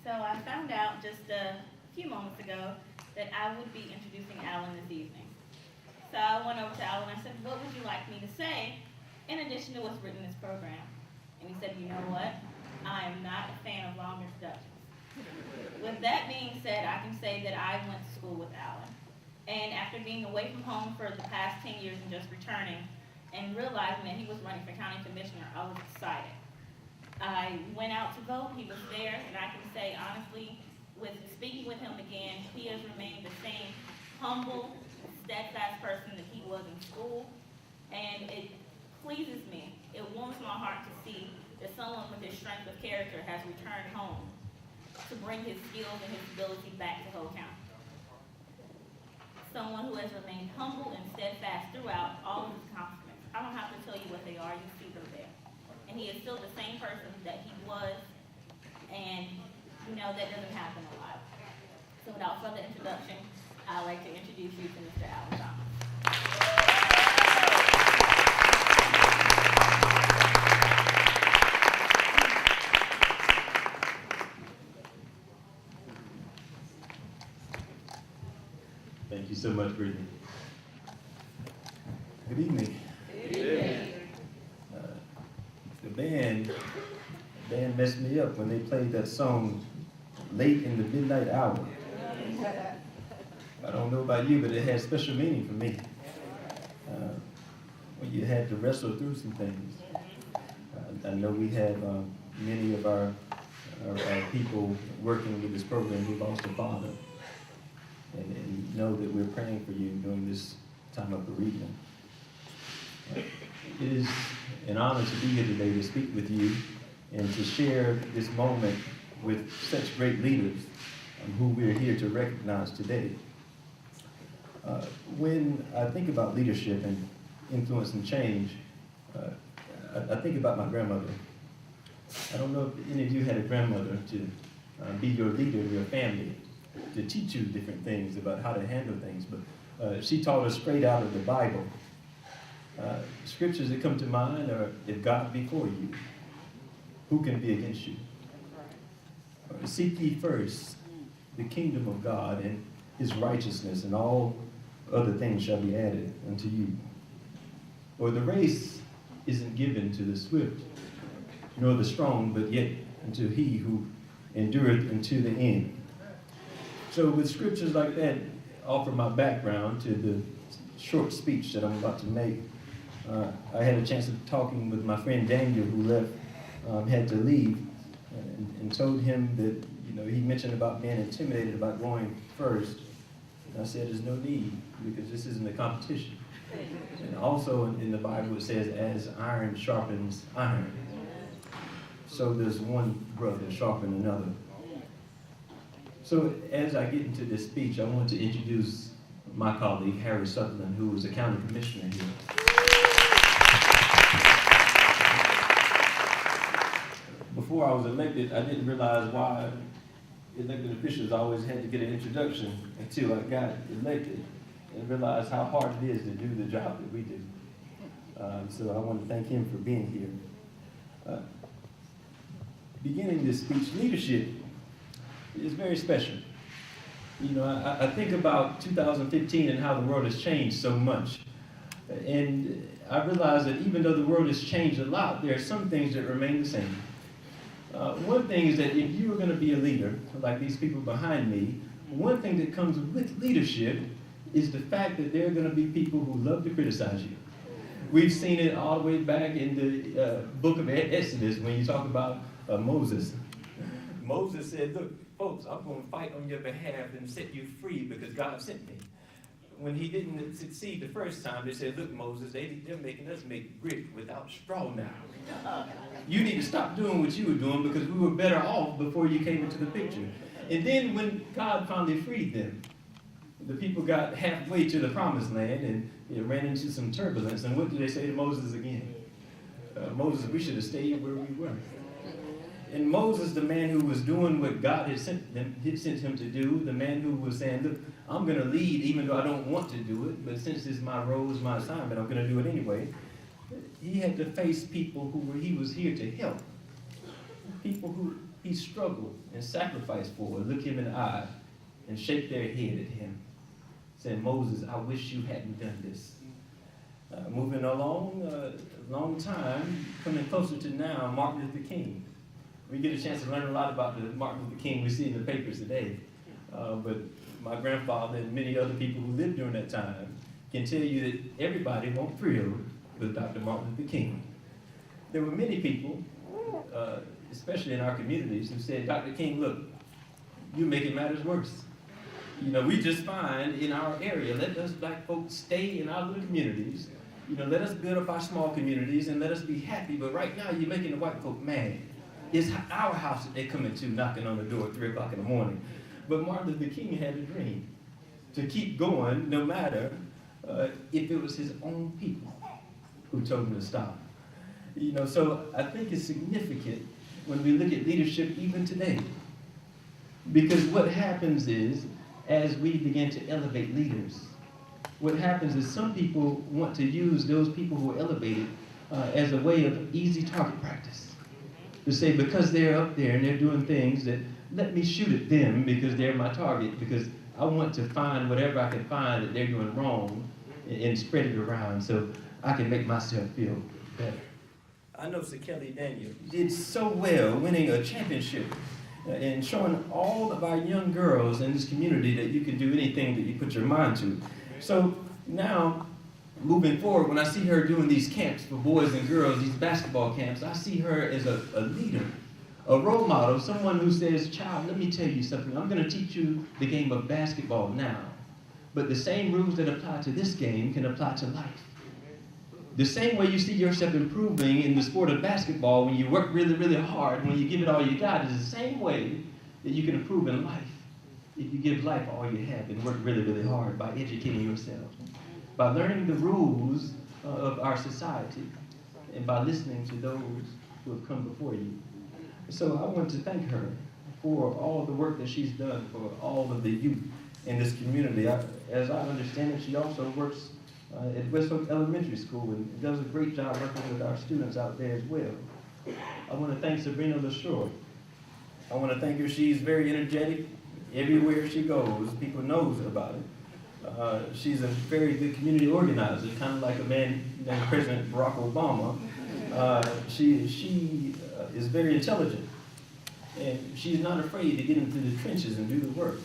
So I found out just a few moments ago that I would be introducing Alan this evening. So I went over to Alan and I said, what would you like me to say in addition to what's written in this program? And he said, you know what? I am not a fan of long introductions. With that being said, I can say that I went to school with Alan. And after being away from home for the past 10 years and just returning and realizing that he was running for county commissioner, I was excited. I went out to vote, he was there, and I can say honestly, with speaking with him again, he has remained the same humble, steadfast person that he was in school, and it pleases me, it warms my heart to see that someone with his strength of character has returned home to bring his skills and his ability back to Hope County. Someone who has remained humble and steadfast throughout all of his accomplishments. I don't have to tell you what they are, you see them there. And he is still the same person that he was, and you know that doesn't happen a lot. So without further introduction, I'd like to introduce you to Mr. Alan Thomas. Thank you so much, Brittany. Good evening. Good evening. The band messed me up when they played that song late in the midnight hour. I don't know about you, but it had special meaning for me. When you had to wrestle through some things. I know we have many of our people working with this program who lost a father. And know that we're praying for you during this time of bereavement. It is an honor to be here today to speak with you and to share this moment with such great leaders who we're here to recognize today. When I think about leadership and influence and change, I think about my grandmother. I don't know if any of you had a grandmother to be your leader in your family, to teach you different things about how to handle things, but she taught us straight out of the Bible. Scriptures that come to mind are, if God be for you, who can be against you? Seek ye first the kingdom of God and his righteousness, and all other things shall be added unto you. For the race isn't given to the swift, nor the strong, but yet unto he who endureth unto the end. So with scriptures like that, offer my background to the short speech that I'm about to make. I had a chance of talking with my friend Daniel, who left, had to leave, and told him that, he mentioned about being intimidated about going first. And I said, there's no need, because this isn't a competition. And also in the Bible it says, as iron sharpens iron, so does one brother sharpen another. So as I get into this speech, I want to introduce my colleague, Harry Sutherland, who was the county commissioner here. Before I was elected, I didn't realize why elected officials always had to get an introduction until I got elected and realized how hard it is to do the job that we do. So I want to thank him for being here. Beginning this speech, leadership is very special. I think about 2015 and how the world has changed so much. And I realize that even though the world has changed a lot, there are some things that remain the same. One thing is that if you are going to be a leader, like these people behind me, one thing that comes with leadership is the fact that there are going to be people who love to criticize you. We've seen it all the way back in the book of Exodus when you talk about Moses. Moses said, look, folks, I'm going to fight on your behalf and set you free because God sent me. When he didn't succeed the first time, they said, look, Moses, they're making us make brick without straw now. You need to stop doing what you were doing because we were better off before you came into the picture. And then when God finally freed them, the people got halfway to the promised land and it ran into some turbulence. And what did they say to Moses again? Moses, we should have stayed where we were. And Moses, the man who was doing what God had sent him to do, the man who was saying, look, I'm going to lead even though I don't want to do it, but since it's my role, it's my assignment, I'm going to do it anyway. He had to face people he was here to help. People who he struggled and sacrificed for, look him in the eye and shake their head at him, saying, Moses, I wish you hadn't done this. Moving along, a long time, coming closer to now, Martin Luther King. We get a chance to learn a lot about the Martin Luther King we see in the papers today. But my grandfather and many other people who lived during that time can tell you that everybody won't thrill with Dr. Martin Luther King. There were many people, especially in our communities, who said, Dr. King, look, you're making matters worse. You know, we just find in our area, let us black folks stay in our little communities. You know, let us build up our small communities and let us be happy. But right now, you're making the white folk mad. It's our house that they're coming to, knocking on the door at 3 o'clock in the morning. But Martin Luther King had a dream to keep going no matter if it was his own people who told him to stop. You know, so I think it's significant when we look at leadership even today. Because what happens is, as we begin to elevate leaders, what happens is some people want to use those people who are elevated as a way of easy target practice. To say, because they're up there and they're doing things, that let me shoot at them because they're my target, because I want to find whatever I can find that they're doing wrong and spread it around so I can make myself feel better. I know Sir Kelly Daniel did so well winning a championship and showing all of our young girls in this community that you can do anything that you put your mind to. So now, moving forward, when I see her doing these camps for boys and girls, these basketball camps, I see her as a leader, a role model, someone who says, child, let me tell you something. I'm going to teach you the game of basketball now. But the same rules that apply to this game can apply to life. The same way you see yourself improving in the sport of basketball when you work really, really hard, when you give it all you got, is the same way that you can improve in life if you give life all you have and work really, really hard by educating yourself, by learning the rules of our society, and by listening to those who have come before you. So I want to thank her for all the work that she's done for all of the youth in this community. As I understand it, she also works at West Oak Elementary School and does a great job working with our students out there as well. I want to thank Sabrina LaShore. I want to thank her. She's very energetic. Everywhere she goes, people knows about it. She's a very good community organizer, kind of like a man named President Barack Obama. She is very intelligent, and she's not afraid to get into the trenches and do the work.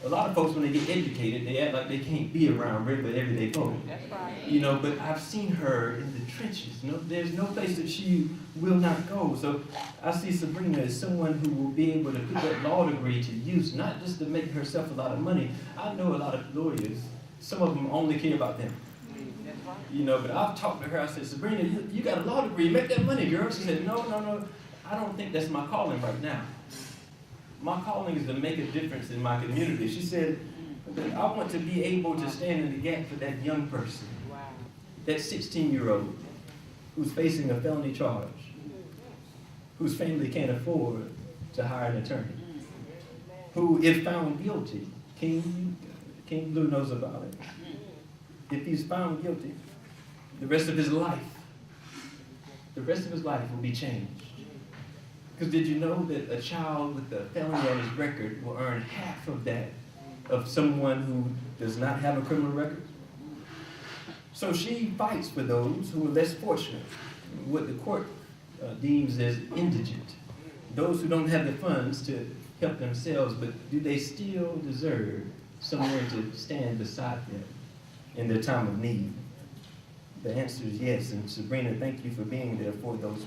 A lot of folks, when they get educated, they act like they can't be around regular everyday folk. That's right. You know, but I've seen her in the trenches. You know, there's no place that she will not go. So I see Sabrina as someone who will be able to put that law degree to use, not just to make herself a lot of money. I know a lot of lawyers, some of them only care about them. You know, but I've talked to her, I said, Sabrina, you got a law degree, make that money, girl. She said, no, I don't think that's my calling right now. My calling is to make a difference in my community. She said, I want to be able to stand in the gap for that young person, that 16-year-old who's facing a felony charge, whose family can't afford to hire an attorney, who, if found guilty, King Blue knows about it. If he's found guilty, the rest of his life will be changed. Because did you know that a child with a felony on his record will earn half of that of someone who does not have a criminal record? So she fights for those who are less fortunate, what the court deems as indigent, those who don't have the funds to help themselves, but do they still deserve someone to stand beside them in their time of need? The answer is yes, and Sabrina, thank you for being there for those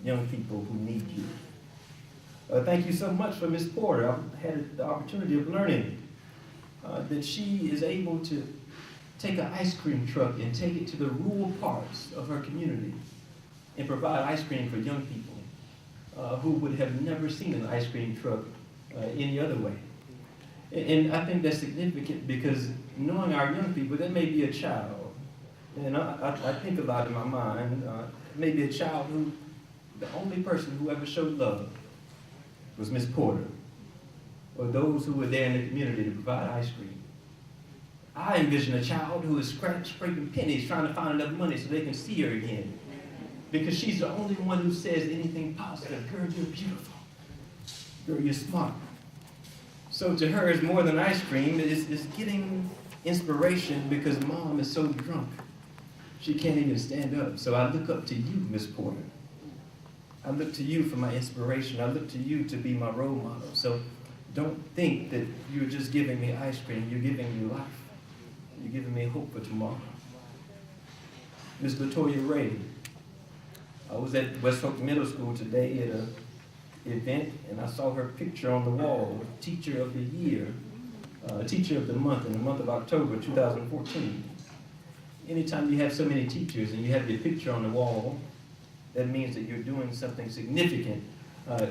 young people who need you. Thank you so much for Miss Porter. I've had the opportunity of learning that she is able to take an ice cream truck and take it to the rural parts of her community and provide ice cream for young people who would have never seen an ice cream truck any other way. And I think that's significant because knowing our young people, there may be a child, and I think about in my mind, maybe a child who the only person who ever showed love was Miss Porter, or those who were there in the community to provide ice cream. I envision a child who is scraping pennies trying to find enough money so they can see her again. Because she's the only one who says anything positive. Girl, you're beautiful. girl, you're smart. So to her, it's more than ice cream. It's getting inspiration because mom is so drunk. She can't even stand up. So I look up to you, Miss Porter. I look to you for my inspiration. I look to you to be my role model. So don't think that you're just giving me ice cream. You're giving me life. You're giving me hope for tomorrow. Miss Latoya Ray. I was at West Hook Middle School today at an event, and I saw her picture on the wall, Teacher of the Year, Teacher of the Month, in the month of October 2014. Anytime you have so many teachers and you have your picture on the wall, that means that you're doing something significant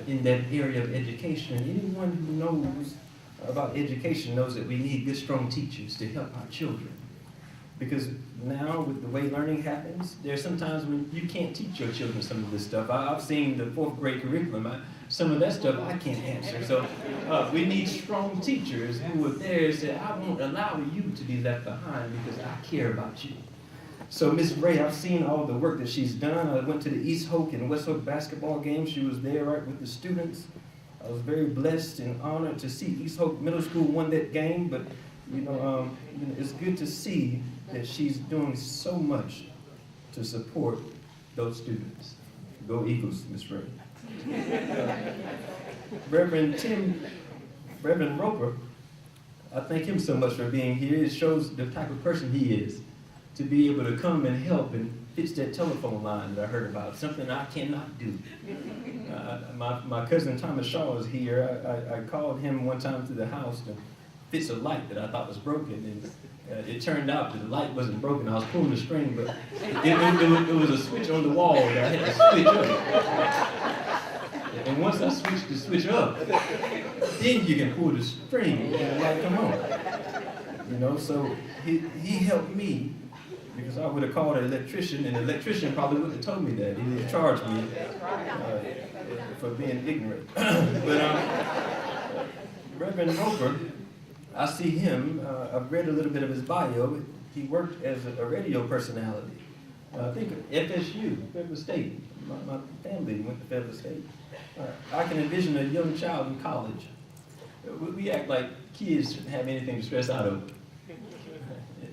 in that area of education. And anyone who knows about education knows that we need good, strong teachers to help our children. Because now, with the way learning happens, there's sometimes when you can't teach your children some of this stuff. I've seen the 4th grade curriculum. Some of that stuff I can't answer. So we need strong teachers who are there and say, I won't allow you to be left behind because I care about you. So Miss Ray, I've seen all the work that she's done. I went to the East Hoke and West Hoke basketball game. She was there right with the students. I was very blessed and honored to see East Hoke Middle School won that game, but it's good to see that she's doing so much to support those students. Go Eagles, Miss Ray. Reverend Roper, I thank him so much for being here. It shows the type of person he is, to be able to come and help and fix that telephone line that I heard about, something I cannot do. My cousin Thomas Shaw is here. I called him one time to the house to fix a light that I thought was broken, and it turned out that the light wasn't broken. I was pulling the string, but it was a switch on the wall that I had to switch up. And once I switched the switch up, then you can pull the string and the light come on. So he helped me, because I would have called an electrician, and the electrician probably wouldn't have told me that. He would have charged me for being ignorant. But Reverend Roper, I see him. I've read a little bit of his bio. He worked as a radio personality. I think FSU, Federal State. My family went to Federal State. I can envision a young child in college. We act like kids shouldn't have anything to stress out over.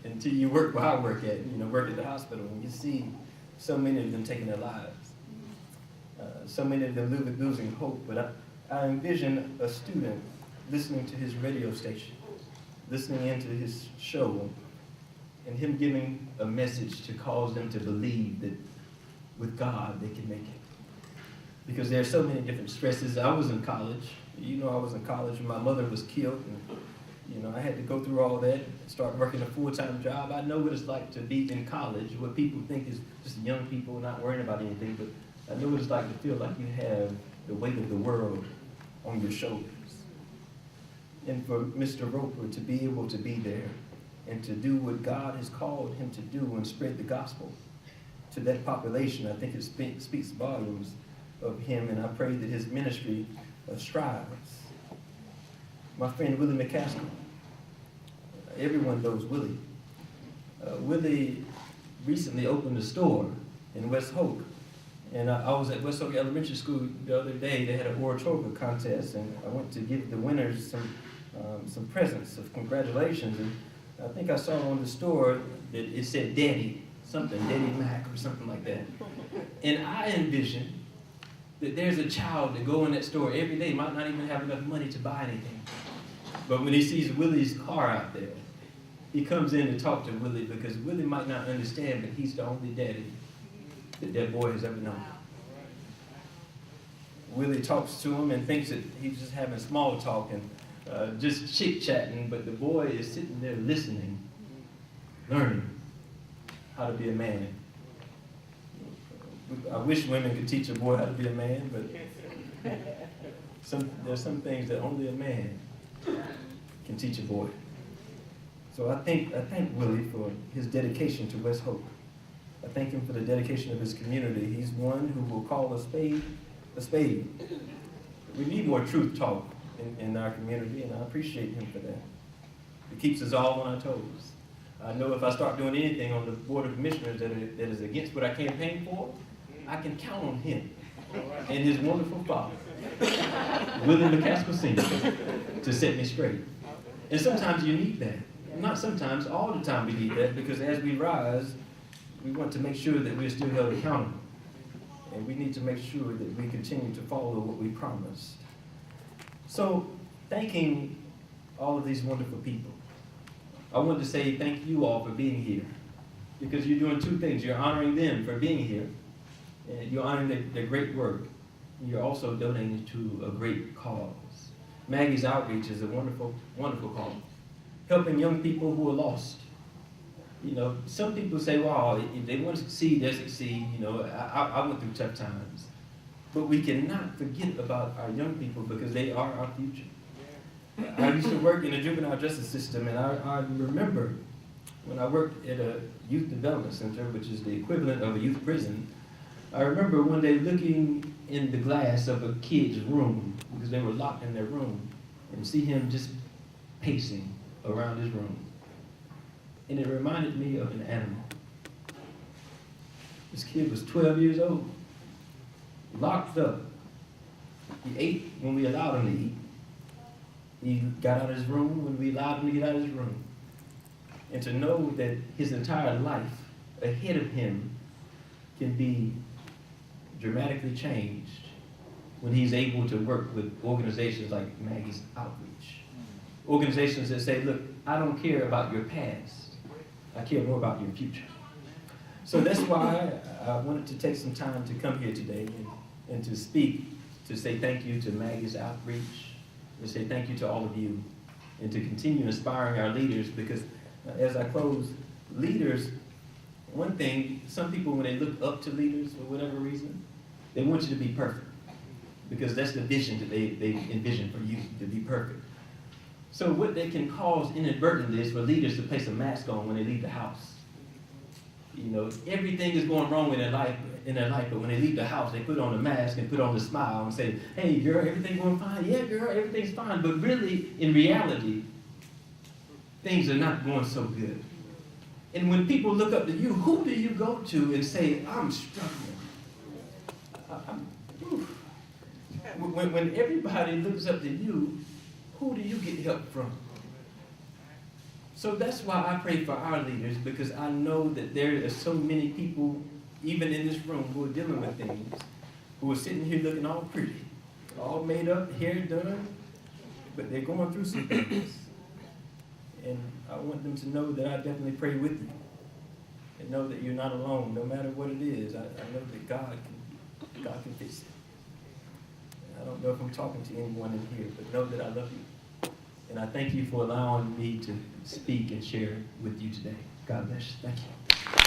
Until you work where I work at, work at the hospital, and you see so many of them taking their lives. So many of them losing hope. But I envision a student listening to his radio station, listening into his show, and him giving a message to cause them to believe that with God they can make it. Because there are so many different stresses. I was in college. I was in college when my mother was killed. And, I had to go through all that, start working a full-time job. I know what it's like to be in college, what people think is just young people not worrying about anything, but I know what it's like to feel like you have the weight of the world on your shoulders. And for Mr. Roper to be able to be there and to do what God has called him to do and spread the gospel to that population, I think it speaks volumes of him, and I pray that his ministry strives. My friend Willie McCaskill, everyone knows Willie. Willie recently opened a store in West Hoke, and I was at West Hoke Elementary School the other day. They had an oratorical contest, and I went to give the winners some presents of congratulations, and I think I saw on the store that it said Daddy, Daddy Mac or something like that. And I envision that there's a child that go in that store every day, might not even have enough money to buy anything. But when he sees Willie's car out there, he comes in to talk to Willie, because Willie might not understand, but he's the only daddy that boy has ever known. Willie talks to him and thinks that he's just having small talk and just chit-chatting, but the boy is sitting there listening, learning how to be a man. I wish women could teach a boy how to be a man, but there's some things that only a man can teach a boy. So I thank Willie for his dedication to West Hope. I thank him for the dedication of his community. He's one who will call a spade a spade. We need more truth talk in our community, and I appreciate him for that. It keeps us all on our toes. I know if I start doing anything on the Board of Commissioners that is against what I campaign for, I can count on him and his wonderful father William McCaskill Sr. to set me straight. And sometimes you need that. Not sometimes, all the time we need that, because as we rise, we want to make sure that we're still held accountable. And we need to make sure that we continue to follow what we promised. So, thanking all of these wonderful people, I want to say thank you all for being here. Because you're doing two things. You're honoring them for being here, and you're honoring their great work. And you're also donating to a great cause. Maggie's outreach is a wonderful, wonderful cause. Helping young people who are lost. You know, some people say, well, if they want to succeed, they'll succeed. You know, I went through tough times. But we cannot forget about our young people because they are our future. I used to work in the juvenile justice system, and I remember when I worked at a youth development center, which is the equivalent of a youth prison. I remember one day looking in the glass of a kid's room, because they were locked in their room, and see him just pacing around his room. And it reminded me of an animal. This kid was 12 years old, locked up. He ate when we allowed him to eat. He got out of his room when we allowed him to get out of his room. And to know that his entire life ahead of him can be dramatically changed when he's able to work with organizations like Maggie's Outreach. Organizations that say, look, I don't care about your past. I care more about your future. So that's why I wanted to take some time to come here today and to speak, to say thank you to Maggie's Outreach, to say thank you to all of you, and to continue inspiring our leaders, because as I close, leaders, one thing, some people when they look up to leaders for whatever reason, they want you to be perfect, because that's the vision that they envision for you, to be perfect. So what they can cause inadvertently is for leaders to place a mask on when they leave the house. You know, everything is going wrong in their life, but when they leave the house, they put on a mask and put on a smile and say, hey girl, everything going fine? Yeah girl, everything's fine. But really, in reality, things are not going so good. And when people look up to you, who do you go to and say, I'm struggling? When everybody looks up to you, who do you get help from? So that's why I pray for our leaders, because I know that there are so many people, even in this room, who are dealing with things, who are sitting here looking all pretty, all made up, hair done, but they're going through some things. And I want them to know that I definitely pray with you, and know that you're not alone, no matter what it is. I know that God can fix it. I don't know if I'm talking to anyone in here, but know that I love you. And I thank you for allowing me to speak and share with you today. God bless you. Thank you.